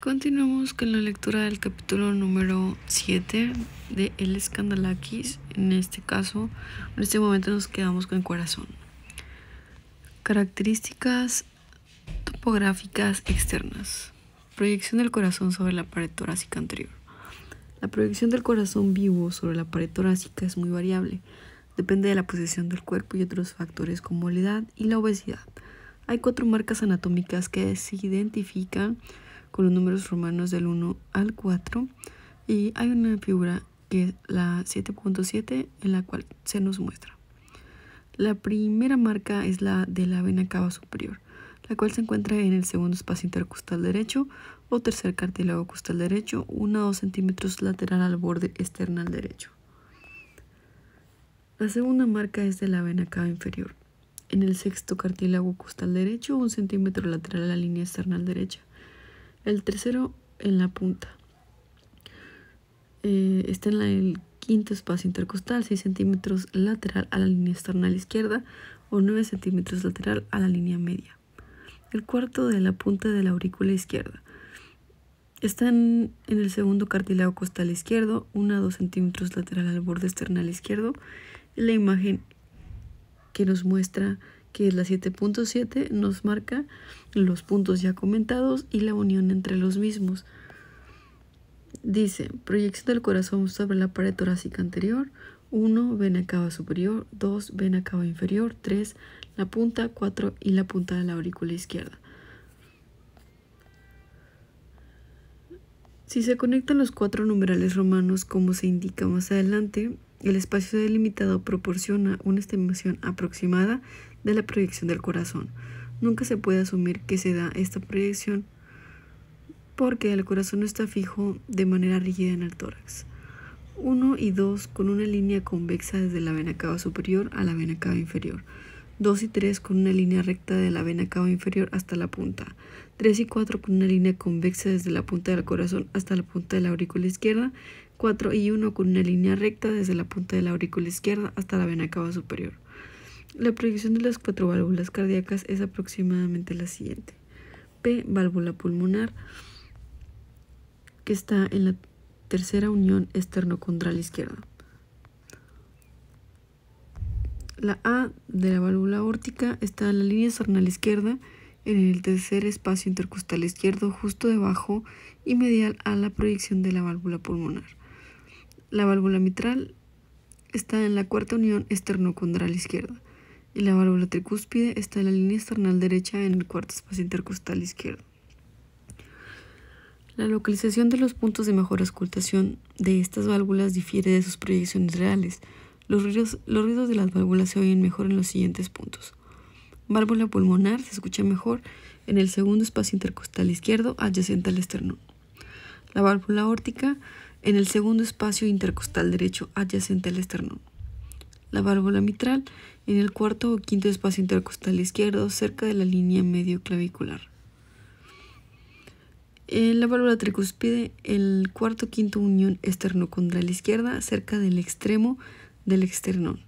Continuamos con la lectura del capítulo número 7 de El Escandalakis. En este caso, en este momento nos quedamos con el corazón. Características topográficas externas. Proyección del corazón sobre la pared torácica anterior. La proyección del corazón vivo sobre la pared torácica es muy variable. Depende de la posición del cuerpo y otros factores como la edad y la obesidad. Hay 4 marcas anatómicas que se identifican con los números romanos del 1 al 4 y hay una figura que es la 7.7 en la cual se nos muestra. La primera marca es la de la vena cava superior, la cual se encuentra en el segundo espacio intercostal derecho o tercer cartílago costal derecho, 1 a 2 centímetros lateral al borde external derecho. La segunda marca es de la vena cava inferior, en el sexto cartílago costal derecho, 1 centímetro lateral a la línea external derecha. El tercero en la punta. Está en el quinto espacio intercostal, 6 centímetros lateral a la línea external izquierda o 9 centímetros lateral a la línea media. El cuarto de la punta de la aurícula izquierda. Está en el segundo cartílago costal izquierdo, 1 a 2 centímetros lateral al borde external izquierdo. Y la imagen que nos muestra que es la 7.7 nos marca los puntos ya comentados y la unión entre los mismos. Dice, proyección del corazón sobre la pared torácica anterior, 1, vena cava superior, 2, vena cava inferior, 3, la punta, 4 y la punta de la aurícula izquierda. Si se conectan los 4 numerales romanos como se indica más adelante, el espacio delimitado proporciona una estimación aproximada de la proyección del corazón. Nunca se puede asumir que se da esta proyección porque el corazón no está fijo de manera rígida en el tórax. 1 y 2 con una línea convexa desde la vena cava superior a la vena cava inferior. 2 y 3 con una línea recta de la vena cava inferior hasta la punta. 3 y 4 con una línea convexa desde la punta del corazón hasta la punta de la aurícula izquierda. 4 y 1 con una línea recta desde la punta de la aurícula izquierda hasta la vena cava superior. La proyección de las 4 válvulas cardíacas es aproximadamente la siguiente. P, válvula pulmonar, que está en la tercera unión esternocondral izquierda. La A de la válvula aórtica está en la línea external izquierda, en el tercer espacio intercostal izquierdo, justo debajo y medial a la proyección de la válvula pulmonar. La válvula mitral está en la cuarta unión esternocondral izquierda y la válvula tricúspide está en la línea external derecha en el cuarto espacio intercostal izquierdo. La localización de los puntos de mejor auscultación de estas válvulas difiere de sus proyecciones reales. Los ruidos de las válvulas se oyen mejor en los siguientes puntos. Válvula pulmonar se escucha mejor en el segundo espacio intercostal izquierdo adyacente al esternón. La válvula aórtica en el segundo espacio intercostal derecho adyacente al esternón. La válvula mitral en el cuarto o quinto espacio intercostal izquierdo cerca de la línea medio clavicular. La válvula tricúspide en el cuarto o quinto unión esternocondral izquierda cerca del extremo del esternón,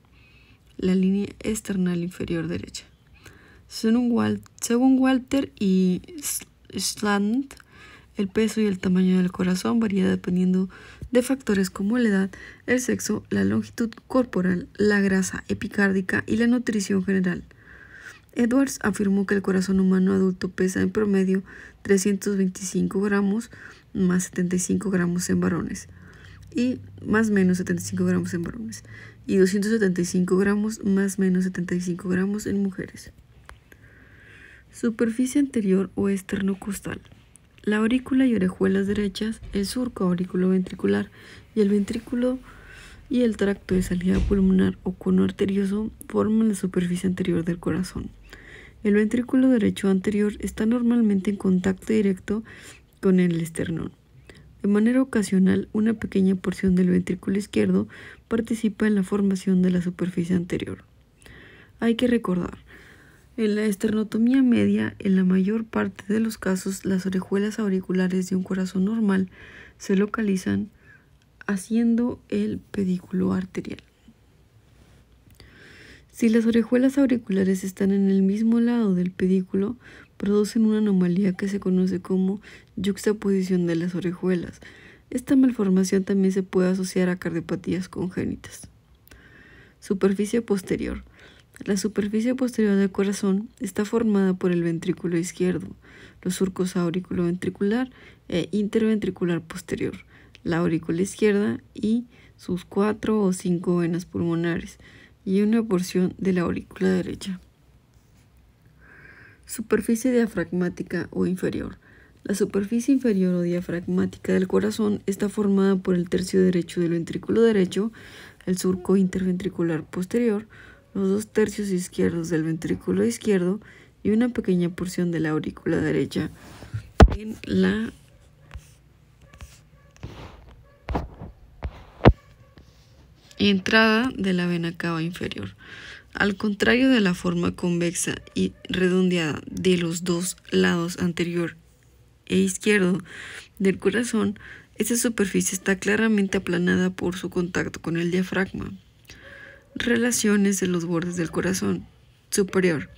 la línea external inferior derecha. Según Walter y Schland, el peso y el tamaño del corazón varía dependiendo de factores como la edad, el sexo, la longitud corporal, la grasa epicárdica y la nutrición general. Edwards afirmó que el corazón humano adulto pesa en promedio 325 gramos más 75 gramos en varones y más menos 75 gramos en varones y 275 gramos más menos 75 gramos en mujeres. Superficie anterior o esternocostal. La aurícula y orejuelas derechas, el surco auriculoventricular y el ventrículo y el tracto de salida pulmonar o cono arterioso forman la superficie anterior del corazón. El ventrículo derecho anterior está normalmente en contacto directo con el esternón. De manera ocasional, una pequeña porción del ventrículo izquierdo participa en la formación de la superficie anterior. Hay que recordar, en la esternotomía media, en la mayor parte de los casos, las orejuelas auriculares de un corazón normal se localizan haciendo el pedículo arterial. Si las orejuelas auriculares están en el mismo lado del pedículo, producen una anomalía que se conoce como yuxtaposición de las orejuelas. Esta malformación también se puede asociar a cardiopatías congénitas. Superficie posterior. La superficie posterior del corazón está formada por el ventrículo izquierdo, los surcos auriculoventricular e interventricular posterior, la aurícula izquierda y sus 4 o 5 venas pulmonares, y una porción de la aurícula derecha. Superficie diafragmática o inferior. La superficie inferior o diafragmática del corazón está formada por el tercio derecho del ventrículo derecho, el surco interventricular posterior, los 2 tercios izquierdos del ventrículo izquierdo y una pequeña porción de la aurícula derecha en la entrada de la vena cava inferior. Al contrario de la forma convexa y redondeada de los 2 lados anterior e izquierdo del corazón, esta superficie está claramente aplanada por su contacto con el diafragma. Relaciones de los bordes del corazón. Superior.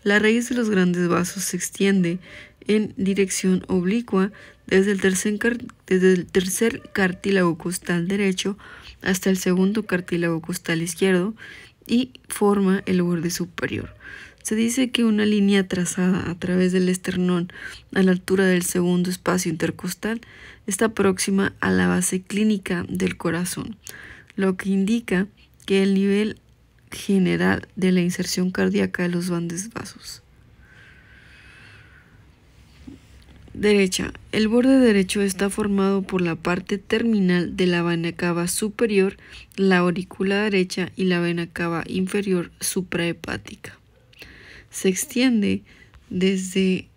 La raíz de los grandes vasos se extiende en dirección oblicua desde el tercer cartílago costal derecho hasta el segundo cartílago costal izquierdo y forma el borde superior. Se dice que una línea trazada a través del esternón a la altura del segundo espacio intercostal está próxima a la base clínica del corazón, lo que indica que el nivel general de la inserción cardíaca de los grandes vasos. Derecha. El borde derecho está formado por la parte terminal de la vena cava superior, la aurícula derecha y la vena cava inferior suprahepática. Se extiende desde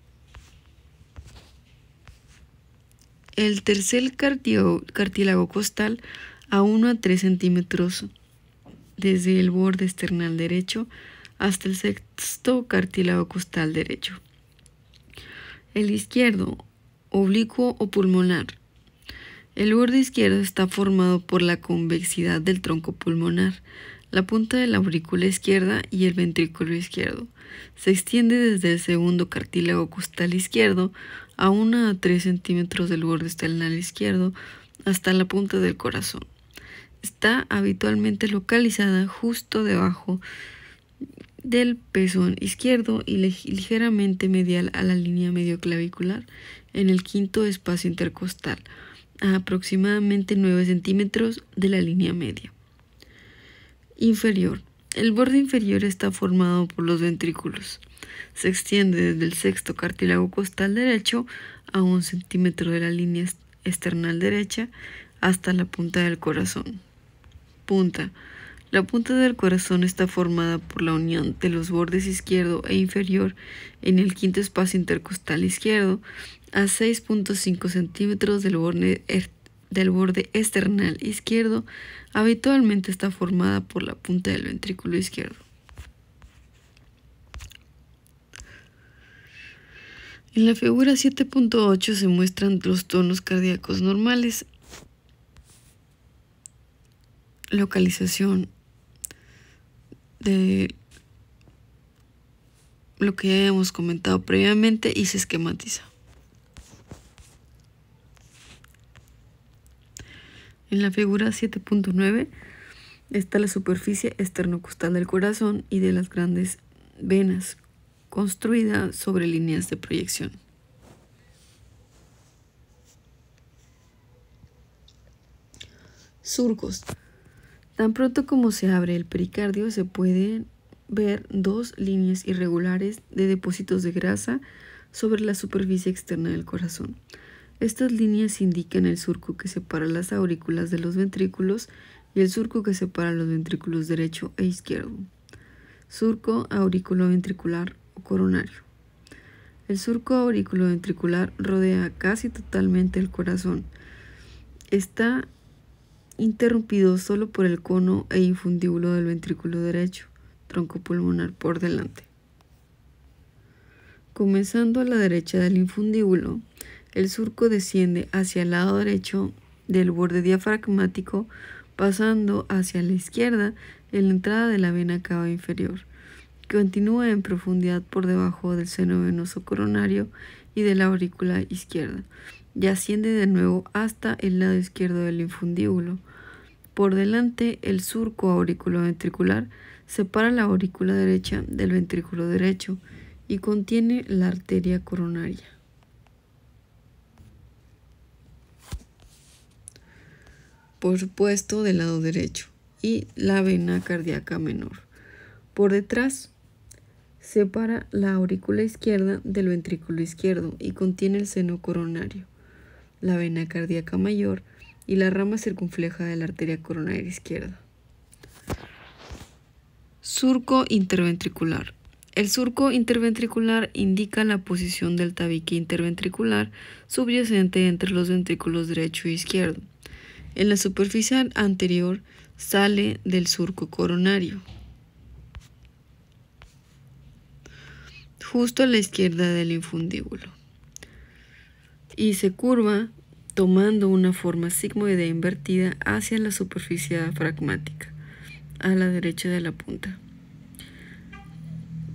el tercer cartílago costal a 1 a 3 centímetros desde el borde esternal derecho hasta el sexto cartílago costal derecho. El izquierdo, oblicuo o pulmonar. El borde izquierdo está formado por la convexidad del tronco pulmonar, la punta de la aurícula izquierda y el ventrículo izquierdo. Se extiende desde el segundo cartílago costal izquierdo a 1 a 3 centímetros del borde esternal izquierdo hasta la punta del corazón. Está habitualmente localizada justo debajo del pezón izquierdo y ligeramente medial a la línea medioclavicular en el quinto espacio intercostal, a aproximadamente 9 centímetros de la línea media. Inferior. El borde inferior está formado por los ventrículos. Se extiende desde el sexto cartílago costal derecho a 1 centímetro de la línea esternal derecha hasta la punta del corazón. Punta. La punta del corazón está formada por la unión de los bordes izquierdo e inferior en el quinto espacio intercostal izquierdo a 6.5 centímetros del borde esternal izquierdo. Habitualmente está formada por la punta del ventrículo izquierdo. En la figura 7.8 se muestran los tonos cardíacos normales. Localización de lo que ya hemos comentado previamente y se esquematiza. En la figura 7.9 está la superficie esternocostal del corazón y de las grandes venas, construida sobre líneas de proyección. Surcos. Tan pronto como se abre el pericardio se pueden ver 2 líneas irregulares de depósitos de grasa sobre la superficie externa del corazón. Estas líneas indican el surco que separa las aurículas de los ventrículos y el surco que separa los ventrículos derecho e izquierdo. Surco auriculoventricular o coronario. El surco auriculoventricular rodea casi totalmente el corazón. Está interrumpido solo por el cono e infundíbulo del ventrículo derecho, tronco pulmonar por delante. Comenzando a la derecha del infundíbulo, el surco desciende hacia el lado derecho del borde diafragmático, pasando hacia la izquierda en la entrada de la vena cava inferior. Continúa en profundidad por debajo del seno venoso coronario y de la aurícula izquierda, y asciende de nuevo hasta el lado izquierdo del infundíbulo. Por delante, el surco auriculoventricular separa la aurícula derecha del ventrículo derecho y contiene la arteria coronaria. Por supuesto, del lado derecho, y la vena cardíaca menor. Por detrás, separa la aurícula izquierda del ventrículo izquierdo y contiene el seno coronario, la vena cardíaca mayor y la rama circunfleja de la arteria coronaria izquierda. Surco interventricular. El surco interventricular indica la posición del tabique interventricular subyacente entre los ventrículos derecho e izquierdo. En la superficie anterior sale del surco coronario, justo a la izquierda del infundíbulo, y se curva tomando una forma sigmoidea invertida hacia la superficie diafragmática, a la derecha de la punta.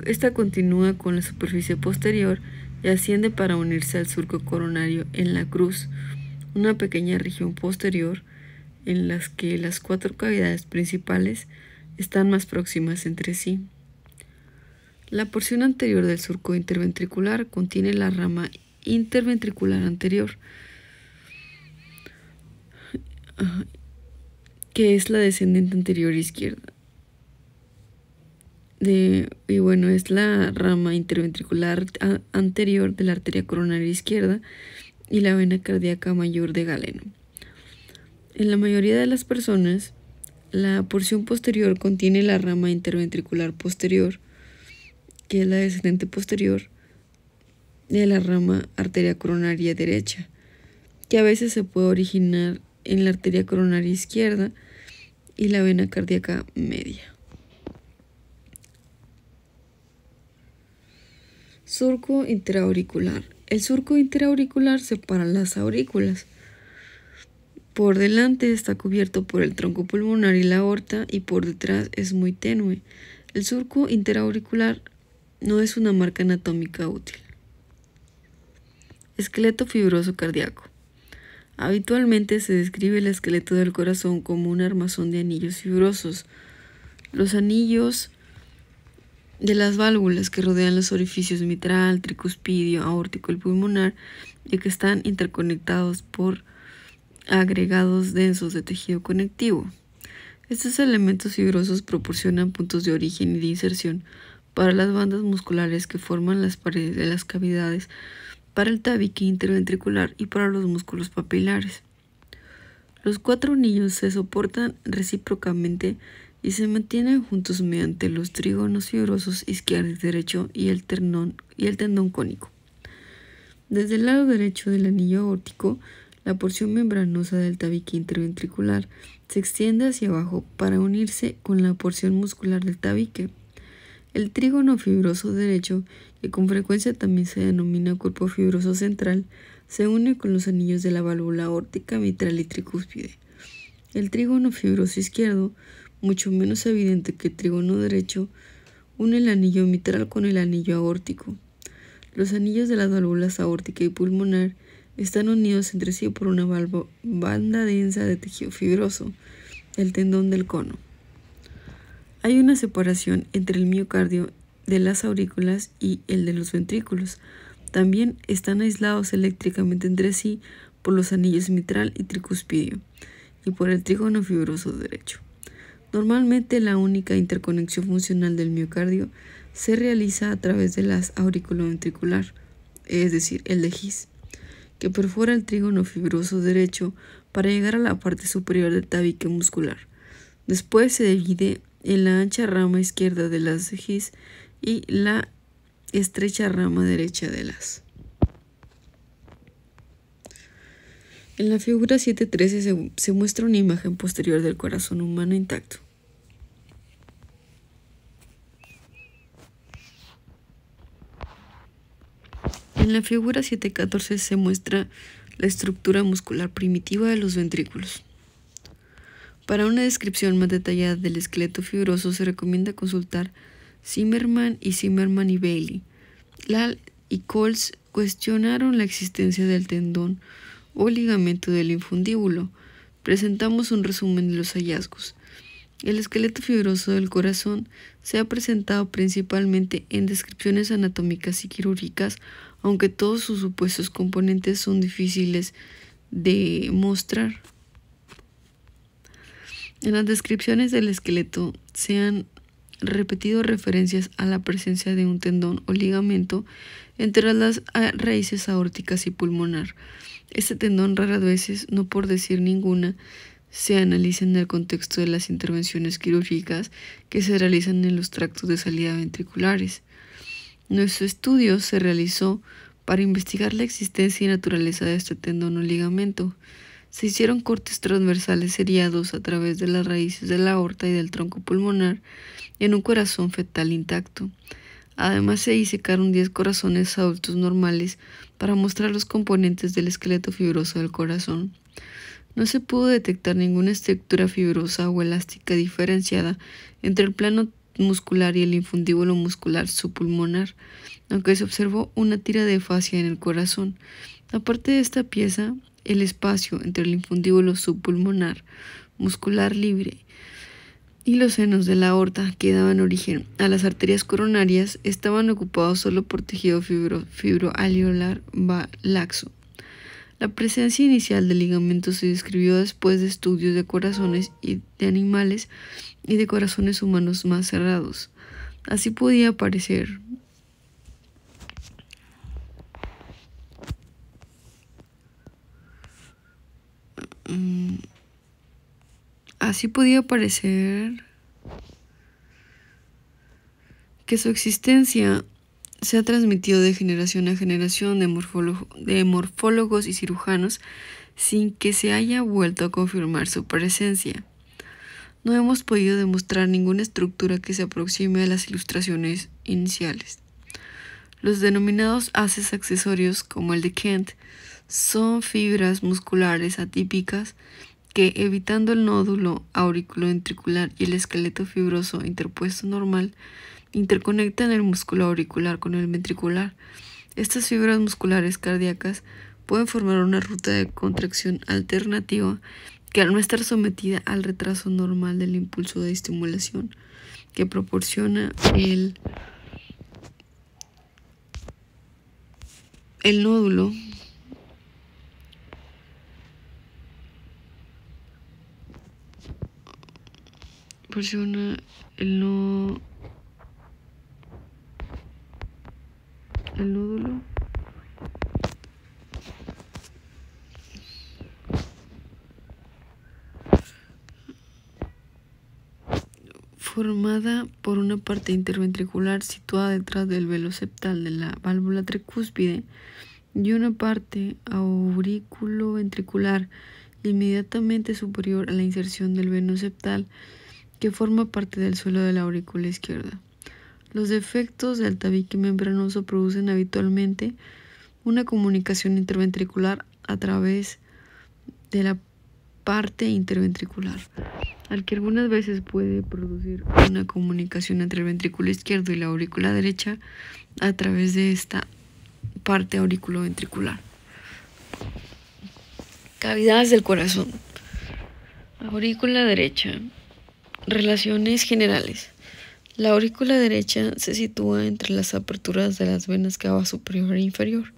Esta continúa con la superficie posterior y asciende para unirse al surco coronario en la cruz, una pequeña región posterior en las que las 4 cavidades principales están más próximas entre sí. La porción anterior del surco interventricular contiene la rama interventricular anterior, que es la descendente anterior izquierda. Es la rama interventricular anterior de la arteria coronaria izquierda y la vena cardíaca mayor de Galeno. En la mayoría de las personas, la porción posterior contiene la rama interventricular posterior, que es la descendente posterior de la rama arteria coronaria derecha, que a veces se puede originar en la arteria coronaria izquierda y la vena cardíaca media. Surco interauricular. El surco interauricular separa las aurículas. Por delante está cubierto por el tronco pulmonar y la aorta, y por detrás es muy tenue. El surco interauricular no es una marca anatómica útil. Esqueleto fibroso cardíaco. Habitualmente se describe el esqueleto del corazón como un armazón de anillos fibrosos. Los anillos de las válvulas que rodean los orificios mitral, tricuspidio, aórtico y pulmonar, y que están interconectados por agregados densos de tejido conectivo. Estos elementos fibrosos proporcionan puntos de origen y de inserción para las bandas musculares que forman las paredes de las cavidades, para el tabique interventricular y para los músculos papilares. Los 4 anillos se soportan recíprocamente y se mantienen juntos mediante los trígonos fibrosos izquierdo y derecho y el tendón cónico. Desde el lado derecho del anillo aórtico, la porción membranosa del tabique interventricular se extiende hacia abajo para unirse con la porción muscular del tabique. El trígono fibroso derecho, que con frecuencia también se denomina cuerpo fibroso central, se une con los anillos de la válvula aórtica, mitral y tricúspide. El trígono fibroso izquierdo, mucho menos evidente que el trígono derecho, une el anillo mitral con el anillo aórtico. Los anillos de las válvulas aórtica y pulmonar están unidos entre sí por una banda densa de tejido fibroso, el tendón del cono. Hay una separación entre el miocardio de las aurículas y el de los ventrículos. También están aislados eléctricamente entre sí por los anillos mitral y tricúspidio y por el trígono fibroso derecho. Normalmente la única interconexión funcional del miocardio se realiza a través de la auriculoventricular, es decir, el de His, que perfora el trígono fibroso derecho para llegar a la parte superior del tabique muscular. Después se divide en la ancha rama izquierda de las de His y la estrecha rama derecha de las. En la figura 7.13 se muestra una imagen posterior del corazón humano intacto. En la figura 7.14 se muestra la estructura muscular primitiva de los ventrículos. Para una descripción más detallada del esqueleto fibroso se recomienda consultar Zimmerman y Bailey. Lal y Coles cuestionaron la existencia del tendón o ligamento del infundíbulo. Presentamos un resumen de los hallazgos. El esqueleto fibroso del corazón se ha presentado principalmente en descripciones anatómicas y quirúrgicas, aunque todos sus supuestos componentes son difíciles de mostrar. En las descripciones del esqueleto se han repetido referencias a la presencia de un tendón o ligamento entre las raíces aórticas y pulmonar. Este tendón raras veces, no por decir ninguna, se analiza en el contexto de las intervenciones quirúrgicas que se realizan en los tractos de salida ventriculares. Nuestro estudio se realizó para investigar la existencia y naturaleza de este tendón o ligamento. Se hicieron cortes transversales seriados a través de las raíces de la aorta y del tronco pulmonar en un corazón fetal intacto. Además se disecaron 10 corazones adultos normales para mostrar los componentes del esqueleto fibroso del corazón. No se pudo detectar ninguna estructura fibrosa o elástica diferenciada entre el plano muscular y el infundíbulo muscular subpulmonar, aunque se observó una tira de fascia en el corazón. Aparte de esta pieza, el espacio entre el infundíbulo subpulmonar muscular libre y los senos de la aorta que daban origen a las arterias coronarias estaban ocupados solo por tejido fibroalveolar laxo. La presencia inicial de ligamentos se describió después de estudios de corazones y de animales y de corazones humanos más cerrados. Así podía parecer que su existencia se ha transmitido de generación a generación de morfólogos y cirujanos sin que se haya vuelto a confirmar su presencia. No hemos podido demostrar ninguna estructura que se aproxime a las ilustraciones iniciales. Los denominados haces accesorios, como el de Kent, son fibras musculares atípicas que, evitando el nódulo auriculoventricular y el esqueleto fibroso interpuesto normal, interconectan el músculo auricular con el ventricular. Estas fibras musculares cardíacas pueden formar una ruta de contracción alternativa que, al no estar sometida al retraso normal del impulso de estimulación que proporciona el nódulo, formada por una parte interventricular situada detrás del velo septal de la válvula tricúspide y una parte auriculoventricular inmediatamente superior a la inserción del veno septal que forma parte del suelo de la aurícula izquierda. Los defectos del tabique membranoso producen habitualmente una comunicación interventricular a través de la parte interventricular, al que algunas veces puede producir una comunicación entre el ventrículo izquierdo y la aurícula derecha a través de esta parte auriculoventricular. Cavidades del corazón. Aurícula derecha. Relaciones generales. La aurícula derecha se sitúa entre las aperturas de las venas cava superior e inferior.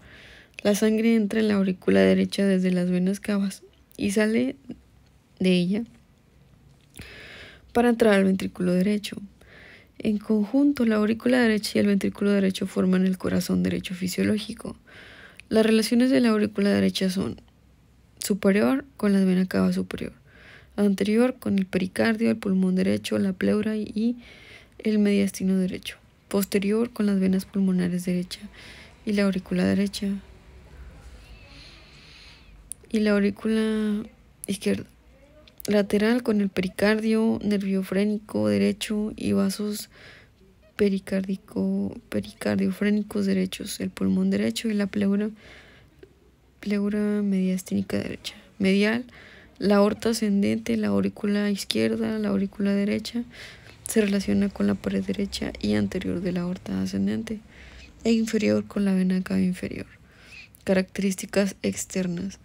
La sangre entra en la aurícula derecha desde las venas cavas y sale de ella para entrar al ventrículo derecho. En conjunto, la aurícula derecha y el ventrículo derecho forman el corazón derecho fisiológico. Las relaciones de la aurícula derecha son: superior con la vena cava superior, anterior con el pericardio, el pulmón derecho, la pleura y el mediastino derecho, posterior con las venas pulmonares derecha y la aurícula derecha y la aurícula izquierda, lateral con el pericardio, nervio frénico derecho y vasos pericardiofrénicos derechos, el pulmón derecho y la pleura mediastínica derecha, medial La aorta ascendente, la aurícula izquierda, la aurícula derecha, se relaciona con la pared derecha y anterior de la aorta ascendente e inferior con la vena cava inferior. Características externas.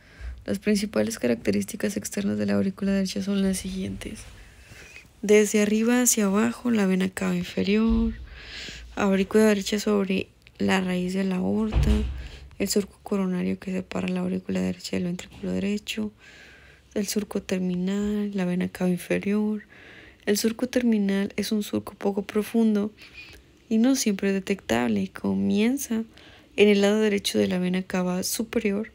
Las principales características externas de la aurícula derecha son las siguientes. Desde arriba hacia abajo, la vena cava inferior, aurícula derecha sobre la raíz de la aorta, el surco coronario que separa la aurícula derecha del ventrículo derecho, el surco terminal, la vena cava inferior. El surco terminal es un surco poco profundo y no siempre detectable. Comienza en el lado derecho de la vena cava superior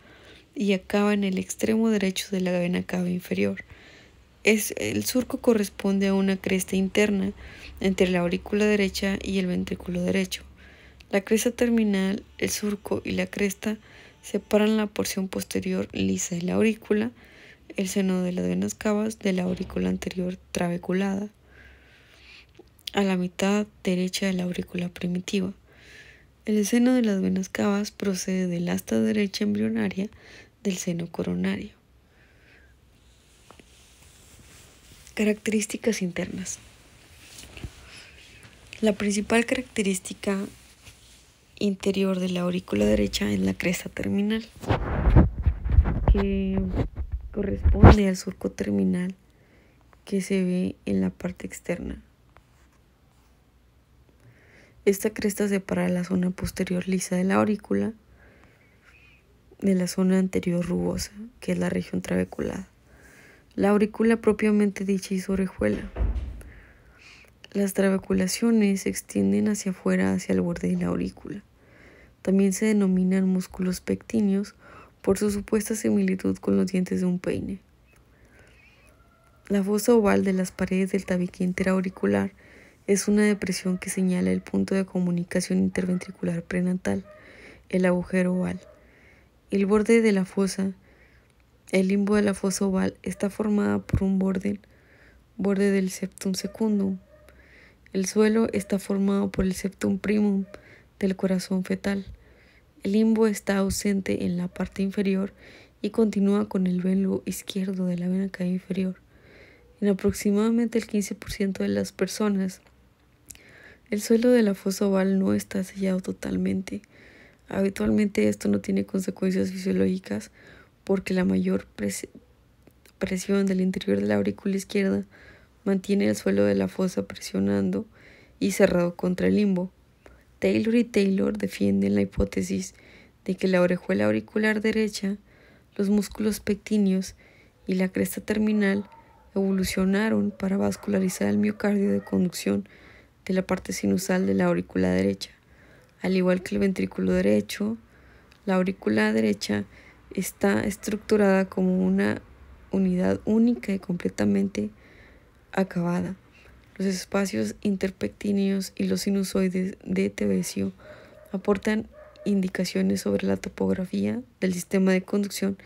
y acaba en el extremo derecho de la vena cava inferior. El surco corresponde a una cresta interna entre la aurícula derecha y el ventrículo derecho. La cresta terminal, el surco y la cresta separan la porción posterior lisa de la aurícula, el seno de las venas cavas de la aurícula anterior trabeculada, a la mitad derecha de la aurícula primitiva. El seno de las venas cavas procede del asta derecha embrionaria del seno coronario. Características internas. La principal característica interior de la aurícula derecha es la cresta terminal, que corresponde al surco terminal que se ve en la parte externa. Esta cresta separa la zona posterior lisa de la aurícula de la zona anterior rugosa, que es la región trabeculada. La aurícula propiamente dicha y su orejuela. Las trabeculaciones se extienden hacia afuera, hacia el borde de la aurícula. También se denominan músculos pectíneos por su supuesta similitud con los dientes de un peine. La fosa oval de las paredes del tabique interauricular es una depresión que señala el punto de comunicación interventricular prenatal, el agujero oval. El borde de la fosa, el limbo de la fosa oval, está formada por un borde del septum secundum. El suelo está formado por el septum primum del corazón fetal. El limbo está ausente en la parte inferior y continúa con el velo izquierdo de la vena cava inferior. En aproximadamente el 15% de las personas, el suelo de la fosa oval no está sellado totalmente. Habitualmente esto no tiene consecuencias fisiológicas porque la mayor presión del interior de la aurícula izquierda mantiene el suelo de la fosa presionando y cerrado contra el limbo. Taylor y Taylor defienden la hipótesis de que la orejuela auricular derecha, los músculos pectíneos y la cresta terminal evolucionaron para vascularizar el miocardio de conducción de la parte sinusal de la aurícula derecha. Al igual que el ventrículo derecho, la aurícula derecha está estructurada como una unidad única y completamente acabada. Los espacios interpectíneos y los sinusoides de Tevesio aportan indicaciones sobre la topografía del sistema de conducción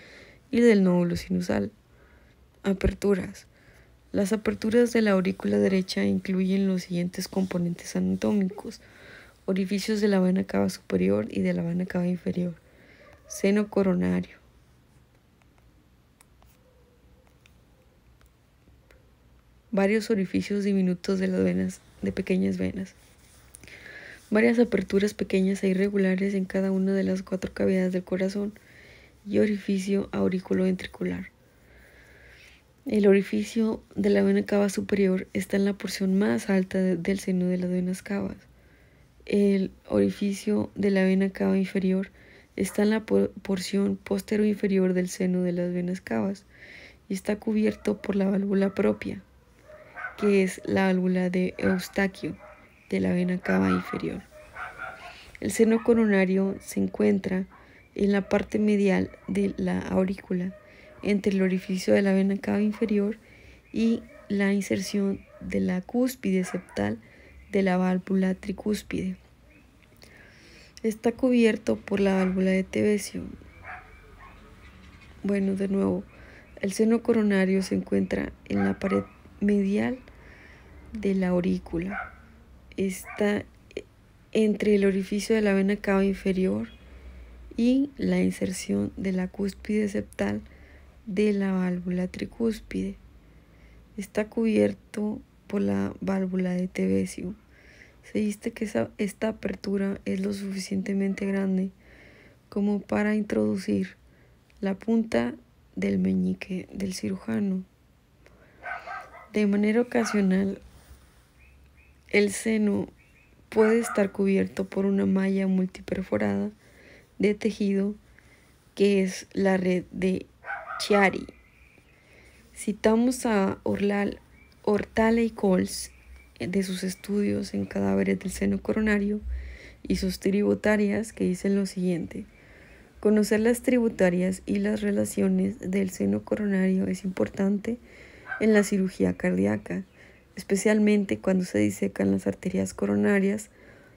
y del nódulo sinusal. Aperturas. Las aperturas de la aurícula derecha incluyen los siguientes componentes anatómicos: orificios de la vena cava superior y de la vena cava inferior, seno coronario, varios orificios diminutos de las venas, de pequeñas venas, varias aperturas pequeñas e irregulares en cada una de las 4 cavidades del corazón y orificio auriculoventricular. El orificio de la vena cava superior está en la porción más alta del seno de las venas cavas. El orificio de la vena cava inferior está en la porción postero-inferior del seno de las venas cavas y está cubierto por la válvula propia, que es la válvula de Eustaquio de la vena cava inferior. El seno coronario se encuentra en la parte medial de la aurícula, entre el orificio de la vena cava inferior y la inserción de la cúspide septal de la válvula tricúspide. Está cubierto por la válvula de Tevesio. Bueno, de nuevo, el seno coronario se encuentra en la pared medial de la aurícula. Está entre el orificio de la vena cava inferior y la inserción de la cúspide septal de la válvula tricúspide. Está cubierto por la válvula de Tevesio. Se dice que esta apertura es lo suficientemente grande como para introducir la punta del meñique del cirujano. De manera ocasional, el seno puede estar cubierto por una malla multiperforada de tejido que es la red de Chiari. Citamos a Ortale y Coles de sus estudios en cadáveres del seno coronario y sus tributarias, que dicen lo siguiente: conocer las tributarias y las relaciones del seno coronario es importante en la cirugía cardíaca, especialmente cuando se disecan las arterias coronarias,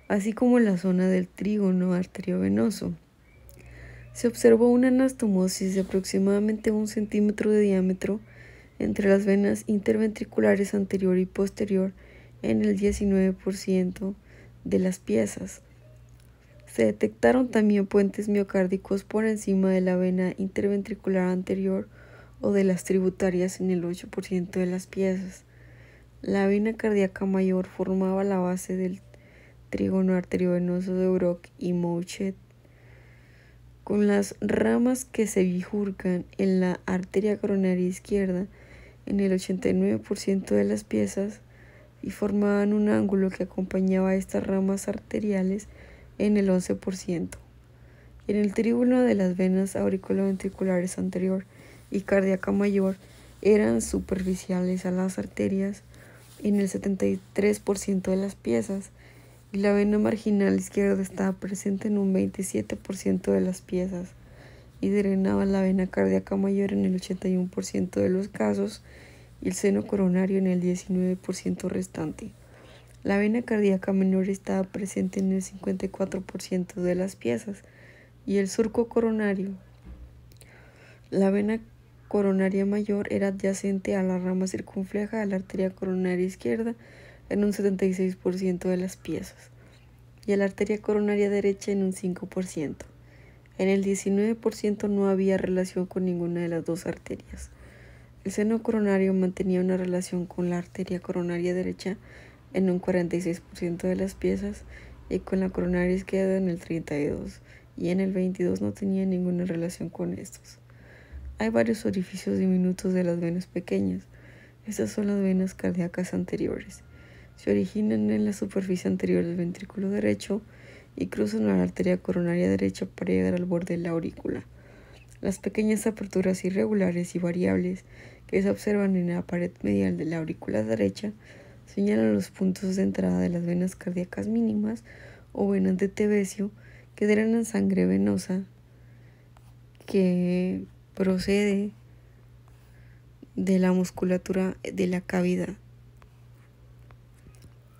así como la zona del trígono arteriovenoso. Se observó una anastomosis de aproximadamente 1 centímetro de diámetro entre las venas interventriculares anterior y posterior en el 19% de las piezas. Se detectaron también puentes miocárdicos por encima de la vena interventricular anterior o de las tributarias en el 8% de las piezas. La vena cardíaca mayor formaba la base del trígono arteriovenoso de Brock y Mouchet, con las ramas que se bifurcan en la arteria coronaria izquierda en el 89% de las piezas y formaban un ángulo que acompañaba a estas ramas arteriales en el 11%. En el trígono de las venas auriculoventriculares anterior y cardíaca mayor eran superficiales a las arterias en el 73% de las piezas, y la vena marginal izquierda estaba presente en un 27% de las piezas y drenaba la vena cardíaca mayor en el 81% de los casos y el seno coronario en el 19% restante. La vena cardíaca menor estaba presente en el 54% de las piezas y el surco coronario. La vena coronaria mayor era adyacente a la rama circunfleja de la arteria coronaria izquierda en un 76% de las piezas y a la arteria coronaria derecha en un 5%. En el 19% no había relación con ninguna de las dos arterias. El seno coronario mantenía una relación con la arteria coronaria derecha en un 46% de las piezas y con la coronaria izquierda en el 32%, y en el 22% no tenía ninguna relación con estos. Hay varios orificios diminutos de las venas pequeñas. Estas son las venas cardíacas anteriores. Se originan en la superficie anterior del ventrículo derecho y cruzan a la arteria coronaria derecha para llegar al borde de la aurícula. Las pequeñas aperturas irregulares y variables que se observan en la pared medial de la aurícula derecha señalan los puntos de entrada de las venas cardíacas mínimas o venas de Tevesio que drenan sangre venosa que procede de la musculatura de la cavidad.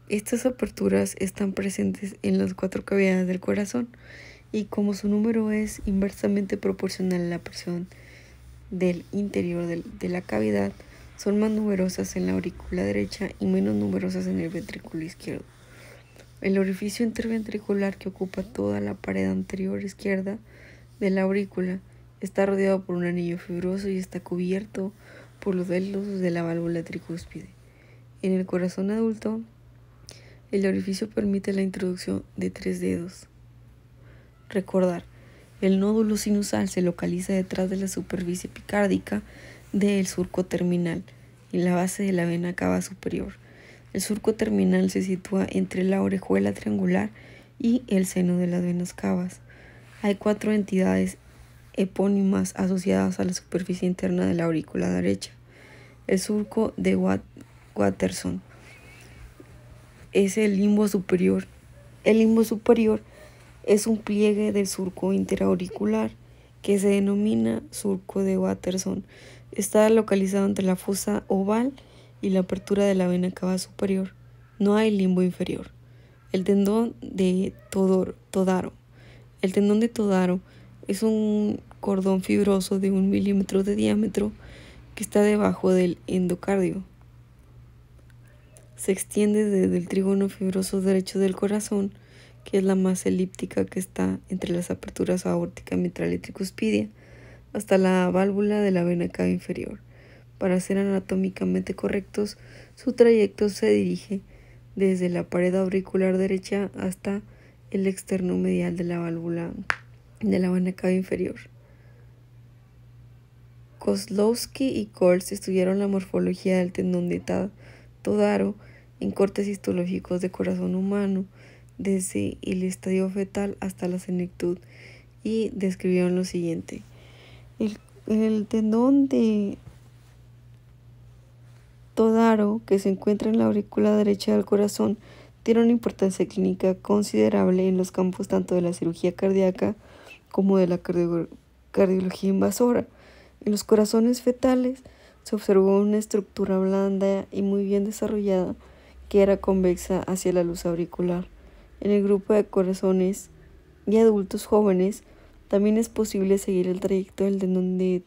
Estas aperturas están presentes en las 4 cavidades del corazón y como su número es inversamente proporcional a la presión del interior de la cavidad, son más numerosas en la aurícula derecha y menos numerosas en el ventrículo izquierdo. El orificio interventricular que ocupa toda la pared anterior izquierda de la aurícula está rodeado por un anillo fibroso y está cubierto por los velos de la válvula tricúspide. En el corazón adulto, el orificio permite la introducción de 3 dedos. Recordar, el nódulo sinusal se localiza detrás de la superficie epicárdica del surco terminal, en la base de la vena cava superior. El surco terminal se sitúa entre la orejuela triangular y el seno de las venas cavas. Hay 4 entidades epónimas asociadas a la superficie interna de la aurícula derecha. El surco de Watterson es el limbo superior. El limbo superior es un pliegue del surco interauricular que se denomina surco de Watterson. Está localizado entre la fosa oval y la apertura de la vena cava superior. No hay limbo inferior. El tendón de Todaro. El tendón de Todaro es un cordón fibroso de 1 milímetro de diámetro que está debajo del endocardio. Se extiende desde el trígono fibroso derecho del corazón, que es la más elíptica que está entre las aperturas aórtica, mitral y tricuspidia, hasta la válvula de la vena cava inferior. Para ser anatómicamente correctos, su trayecto se dirige desde la pared auricular derecha hasta el externo medial de la válvula de la vena cava inferior. Kozlowski y Kolz estudiaron la morfología del tendón de Todaro en cortes histológicos de corazón humano desde el estadio fetal hasta la senectud y describieron lo siguiente. El tendón de Todaro, que se encuentra en la aurícula derecha del corazón, tiene una importancia clínica considerable en los campos tanto de la cirugía cardíaca como de la cardiología invasora. En los corazones fetales se observó una estructura blanda y muy bien desarrollada que era convexa hacia la luz auricular. En el grupo de corazones y adultos jóvenes también es posible seguir el trayecto del tendón de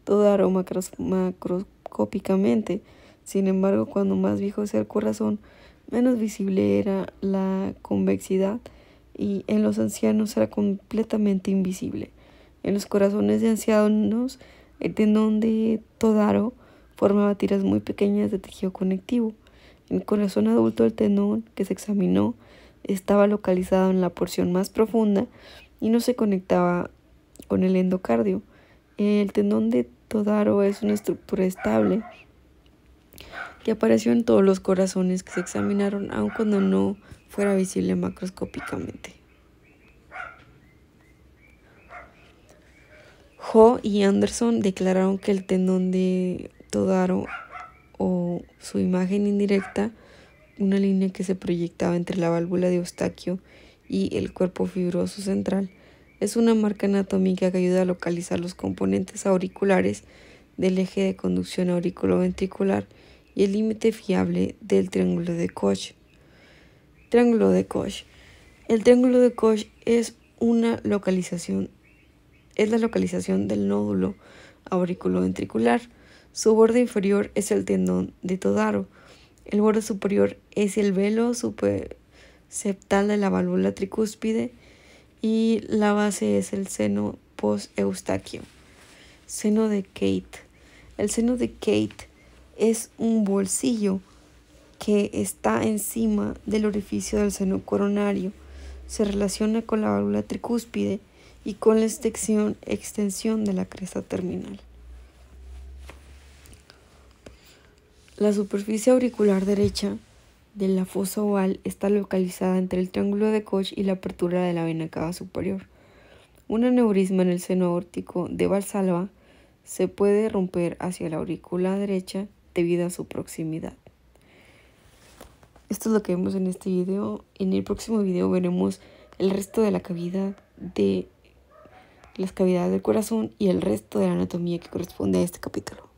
Todaro macroscópicamente. Sin embargo, cuando más viejo sea el corazón, menos visible era la convexidad y en los ancianos era completamente invisible. En los corazones de ancianos, el tendón de Todaro formaba tiras muy pequeñas de tejido conectivo. En el corazón adulto, el tendón que se examinó estaba localizado en la porción más profunda y no se conectaba con el endocardio. El tendón de Todaro es una estructura estable que apareció en todos los corazones que se examinaron, aun cuando no fuera visible macroscópicamente. Ho y Anderson declararon que el tendón de Todaro o su imagen indirecta, una línea que se proyectaba entre la válvula de Eustaquio y el cuerpo fibroso central, es una marca anatómica que ayuda a localizar los componentes auriculares del eje de conducción auriculoventricular y el límite fiable del triángulo de Koch. Triángulo de Koch. El triángulo de Koch es la localización del nódulo auriculoventricular. Su borde inferior es el tendón de Todaro. El borde superior es el velo superseptal de la válvula tricúspide y la base es el seno post-eustaquio. Seno de Kate. El seno de Kate es un bolsillo que está encima del orificio del seno coronario. Se relaciona con la válvula tricúspide y con la extensión de la cresta terminal. La superficie auricular derecha de la fosa oval está localizada entre el triángulo de Koch y la apertura de la vena cava superior. Un aneurisma en el seno aórtico de Valsalva se puede romper hacia la aurícula derecha debido a su proximidad. Esto es lo que vemos en este video. En el próximo video veremos el resto de las cavidades del corazón y el resto de la anatomía que corresponde a este capítulo.